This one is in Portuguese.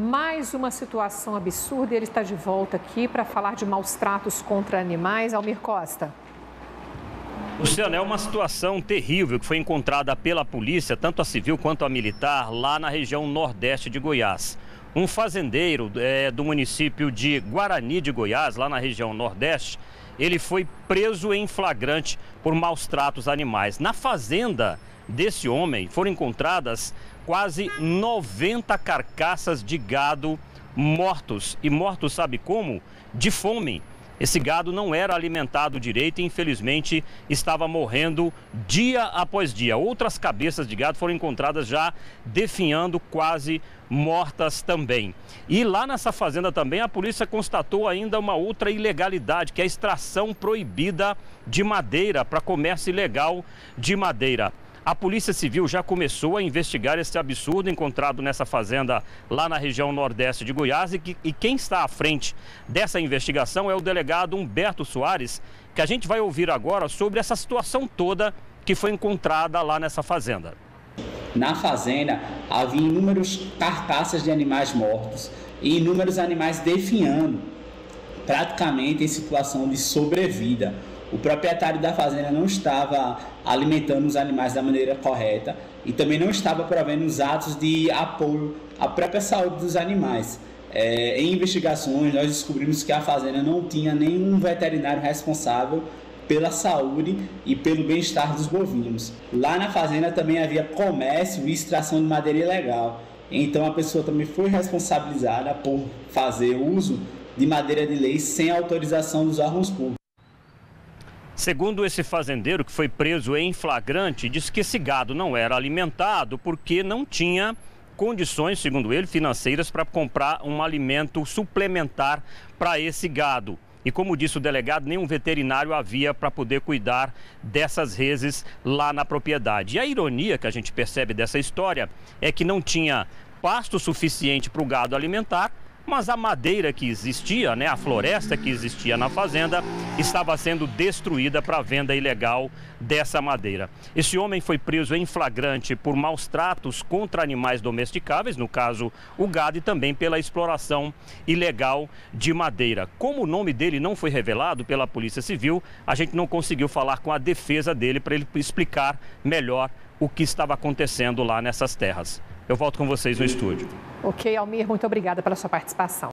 Mais uma situação absurda e ele está de volta aqui para falar de maus tratos contra animais. Almir Costa. Luciano, é uma situação terrível que foi encontrada pela polícia, tanto a civil quanto a militar, lá na região nordeste de Goiás. Um fazendeiro do município de Guarani de Goiás, lá na região nordeste, ele foi preso em flagrante por maus tratos animais. Na fazenda desse homem foram encontradas quase 90 carcaças de gado mortos. E mortos, sabe como? De fome. Esse gado não era alimentado direito e, infelizmente, estava morrendo dia após dia. Outras cabeças de gado foram encontradas já definhando, quase mortas também. E lá nessa fazenda também a polícia constatou ainda uma outra ilegalidade, que é a extração proibida de madeira para comércio ilegal de madeira. A Polícia Civil já começou a investigar esse absurdo encontrado nessa fazenda lá na região nordeste de Goiás e quem está à frente dessa investigação é o delegado Humberto Soares, que a gente vai ouvir agora sobre essa situação toda que foi encontrada lá nessa fazenda. Na fazenda havia inúmeras carcaças de animais mortos e inúmeros animais definhando, praticamente em situação de sobrevida. O proprietário da fazenda não estava alimentando os animais da maneira correta e também não estava provendo os atos de apoio à própria saúde dos animais. Em investigações, nós descobrimos que a fazenda não tinha nenhum veterinário responsável pela saúde e pelo bem-estar dos bovinos. Lá na fazenda também havia comércio e extração de madeira ilegal. Então a pessoa também foi responsabilizada por fazer uso de madeira de lei sem autorização dos órgãos públicos. Segundo esse fazendeiro, que foi preso em flagrante, disse que esse gado não era alimentado porque não tinha condições, segundo ele, financeiras para comprar um alimento suplementar para esse gado. E como disse o delegado, nenhum veterinário havia para poder cuidar dessas reses lá na propriedade. E a ironia que a gente percebe dessa história é que não tinha pasto suficiente para o gado alimentar, mas a madeira que existia, a floresta que existia na fazenda, estava sendo destruída para a venda ilegal dessa madeira. Esse homem foi preso em flagrante por maus tratos contra animais domesticáveis, no caso o gado, e também pela exploração ilegal de madeira. Como o nome dele não foi revelado pela Polícia Civil, a gente não conseguiu falar com a defesa dele para ele explicar melhor o que estava acontecendo lá nessas terras. Eu volto com vocês no estúdio. Ok, Almir, muito obrigada pela sua participação.